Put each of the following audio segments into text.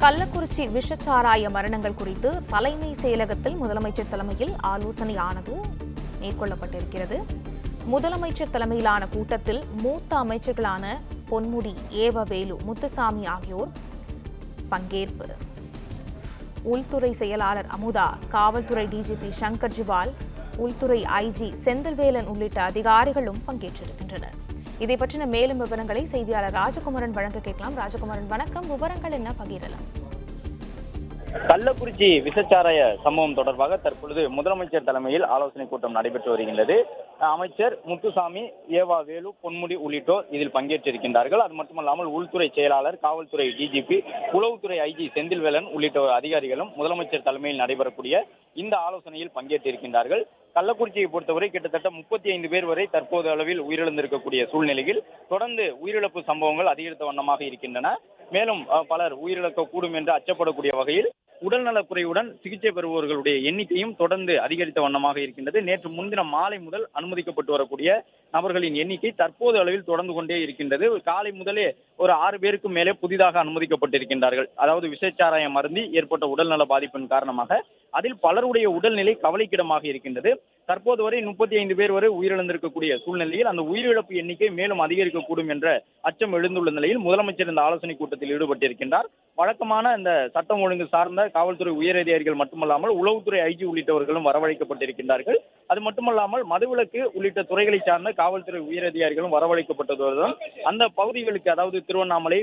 கள்ளக்குறிச்சி விஷச்சாராய மரணங்கள் குறித்து தலைமை செயலகத்தில் முதலமைச்சர் தலைமையில் ஆலோசனையானது மேற்கொள்ளப்பட்டிருக்கிறது. முதலமைச்சர் தலைமையிலான கூட்டத்தில் மூத்த அமைச்சர்களான பொன்முடி, ஏவவேலு, முத்துசாமி ஆகியோர் பங்கேற்பு. உள்துறை செயலாளர் அமுதா, காவல்துறை டிஜிபி சங்கர் ஜிவால், உள்துறை ஐஜி செந்தில்வேலன் உள்ளிட்ட அதிகாரிகளும் பங்கேற்றிருக்கின்றனர். இதை பற்றின மேலும் விவரங்களை செய்தியாளர் ராஜகுமாரன் வழங்க கேட்கலாம். ராஜகுமாரன், வணக்கம். விவரங்கள் என்ன பகிரலாம்? கள்ளக்குறிச்சி விசச்சாராய சம்பவம் தொடர்பாக தற்பொழுது முதலமைச்சர் தலைமையில் ஆலோசனை கூட்டம் நடைபெற்று வருகின்றது. அமைச்சர் முத்துசாமி, ஏவா வேலு, பொன்முடி உள்ளிட்டோர் இதில் பங்கேற்றிருக்கின்றார்கள். அது மட்டுமல்லாமல் உள்துறை செயலாளர், காவல்துறை டிஜிபி, உளவுத்துறை ஐஜி செந்தில்வேலன் உள்ளிட்ட அதிகாரிகளும் முதலமைச்சர் தலைமையில் நடைபெறக்கூடிய இந்த ஆலோசனையில் பங்கேற்றிருக்கின்றார்கள். கள்ளக்குறிச்சியை பொறுத்தவரை கிட்டத்தட்ட 35 பேர் வரை தற்போது அளவில் உயிரிழந்திருக்கக்கூடிய சூழ்நிலையில் தொடர்ந்து உயிரிழப்பு சம்பவங்கள் அதிகரித்த வண்ணமாக இருக்கின்றன. மேலும் பலர் உயிரிழக்கக்கூடும் என்று அச்சப்படக்கூடிய வகையில் உடல்நலக்குறைவுடன் சிகிச்சை பெறுபவர்களுடைய எண்ணிக்கையும் தொடர்ந்து அதிகரித்த வண்ணமாக இருக்கின்றது. நேற்று முன்தினம் மாலை முதல் அனுமதிக்கப்பட்டு வரக்கூடிய நபர்களின் எண்ணிக்கை தற்போது அளவில் தொடர்ந்து கொண்டே இருக்கின்றது. காலை முதலே ஒரு 6 பேருக்கும் மேலே புதிதாக அனுமதிக்கப்பட்டிருக்கின்றார்கள். அதாவது விஷச்சாராயம் அருந்தி ஏற்பட்ட உடல்நல பாதிப்பின் காரணமாக அதில் பலருடைய உடல்நிலை கவலைக்கிடமாக இருக்கின்றது. தற்போது வரை 35 பேர் வரை உயிரிழந்திருக்கக்கூடிய சூழ்நிலையில் அந்த உயிரிழப்பு எண்ணிக்கை மேலும் அதிகரிக்கக்கூடும் என்ற அச்சம் எழுந்துள்ள நிலையில் முதலமைச்சர் இந்த ஆலோசனை கூட்டத்தில் ஈடுபட்டிருக்கின்றார். வழக்கமான இந்த சட்டம் ஒழுங்கு சார்ந்த காவல்துறை உயரதிகாரிகள் மட்டுமல்லாமல் உளவுத்துறை ஐஜி உள்ளிட்டவர்களும் வரவழைக்கப்பட்டிருக்கின்றார்கள். அது மட்டுமல்லாமல் மதுவிலக்கு உள்ளிட்ட துறைகளை சார்ந்த காவல்துறை உயரதிகாரிகளும் வரவழைக்கப்பட்டதுடன் அந்த பகுதிகளுக்கு, அதாவது திருவண்ணாமலை,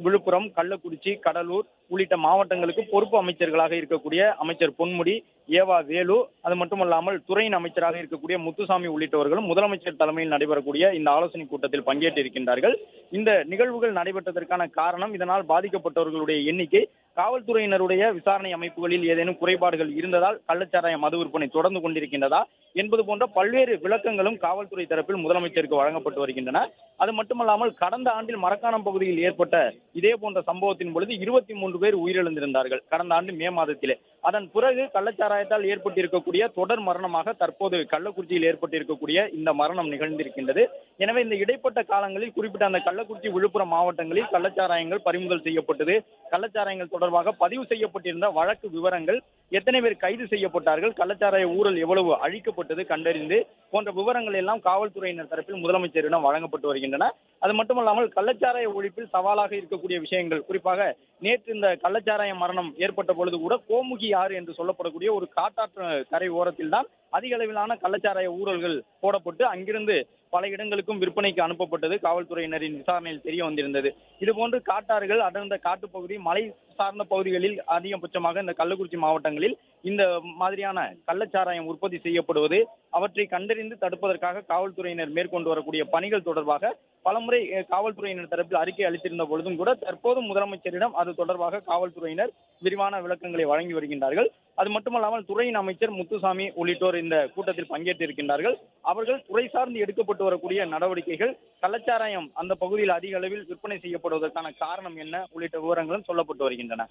விழுப்புரம், கள்ளக்குறிச்சி, கடலூர் உள்ளிட்ட மாவட்டங்களுக்கு பொறுப்பு அமைச்சர்களாக இருக்கக்கூடிய அமைச்சர் பொன்முடி, ஏவா வேலு, அது மட்டுமல்லாமல் துறையின் அமைச்சராக இருக்கக்கூடிய முத்துசாமி உள்ளிட்டவர்களும் முதலமைச்சர் தலைமையில் நடைபெறக்கூடிய இந்த ஆலோசனை கூட்டத்தில் பங்கேற்றிருக்கின்றார்கள். இந்த நிகழ்வுகள் நடைபெற்றதற்கான காரணம், இதனால் பாதிக்கப்பட்டவர்களுடைய எண்ணிக்கை, காவல்துறையினருடைய விசாரணை அமைப்புகளில் ஏதேனும் குறைபாடுகள் இருந்ததால் கள்ளச்சாராய மது விற்பனை தொடர்ந்து கொண்டிருக்கின்றதா என்பது போன்ற பல்வேறு விளக்கங்களும் காவல்துறை தரப்பில் முதலமைச்சருக்கு வழங்கப்பட்டு வருகின்றன. அது மட்டுமல்லாமல் கடந்த ஆண்டில் மரக்காணம் பகுதியில் ஏற்பட்ட இதே போன்ற சம்பவத்தின் பொழுது 23 பேர் உயிரிழந்திருந்தார்கள் கடந்த ஆண்டு மே மாதத்திலே. அதன் பிறகு கள்ளச்சாராயத்தால் ஏற்பட்டிருக்கக்கூடிய தொடர் மரணமாக தற்போது கள்ளக்குறிச்சியில் ஏற்பட்டிருக்கக்கூடிய இந்த மரணம் நிகழ்ந்திருக்கின்றது. எனவே இந்த இடைப்பட்ட காலங்களில் குறிப்பிட்ட அந்த கள்ளக்குறிச்சி, விழுப்புரம் மாவட்டங்களில் கள்ளச்சாராயங்கள் பறிமுதல் செய்யப்பட்டது, கள்ளச்சாராயங்கள் தொடர்பாக பதிவு செய்யப்பட்டிருந்த வழக்கு விவரங்கள், எத்தனை பேர் கைது செய்யப்பட்டார்கள், கள்ளச்சாராய ஊழல் எவ்வளவு அழிக்கப்பட்டது கண்டறிந்து போன்ற விவரங்கள் எல்லாம் காவல்துறையினர் தரப்பில் முதலமைச்சரிடம் வழங்கப்பட்டு வருகின்றன. அது மட்டுமல்லாமல் கள்ளச்சாராய ஒழிப்பில் சவாலாக இருக்கக்கூடிய விஷயங்கள், குறிப்பாக நேற்று இந்த கள்ளச்சாராய மரணம் ஏற்பட்ட பொழுது கூட கோமுகி ஆறு என்று சொல்லப்படக்கூடிய ஒரு காட்டாற்று கரை ஓரத்தில் தான் அதிக அளவிலான கள்ளச்சாராய ஊழல்கள் போடப்பட்டு அங்கிருந்து பல இடங்களுக்கும் விற்பனைக்கு அனுப்பப்பட்டது காவல்துறையினரின் விசாரணையில் தெரிய வந்திருந்தது. இதுபோன்று காட்டாறுகள் அடர்ந்த காட்டுப்பகுதி, மலை சார்ந்த பகுதிகளில் அதிகபட்சமாக இந்த கள்ளக்குறிச்சி மாவட்டங்களில் இந்த மாதிரியான கள்ளச்சாராயம் உற்பத்தி செய்யப்படுவது, அவற்றை கண்டறிந்து தடுப்பதற்காக காவல்துறையினர் மேற்கொண்டு வரக்கூடிய பணிகள் தொடர்பாக பலமுறை காவல்துறையினர் தரப்பில் அறிக்கை அளித்திருந்த பொழுதும் கூட தற்போது முதலமைச்சரிடம் அது தொடர்பாக காவல்துறையினர் விரிவான விளக்கங்களை வழங்கி வருகின்றார்கள். அது மட்டுமல்லாமல் துறையின் அமைச்சர் முத்துசாமி உள்ளிட்டோர் இந்த கூட்டத்தில் பங்கேற்றிருக்கின்றார்கள். அவர்கள் துறை சார்ந்து எடுக்கப்பட்டு வரக்கூடிய நடவடிக்கைகள், கள்ளச்சாராயம் அந்த பகுதியில் அதிக அளவில் விற்பனை செய்யப்படுவதற்கான காரணம் என்ன உள்ளிட்ட விவரங்களும் சொல்லப்பட்டு வருகின்றன.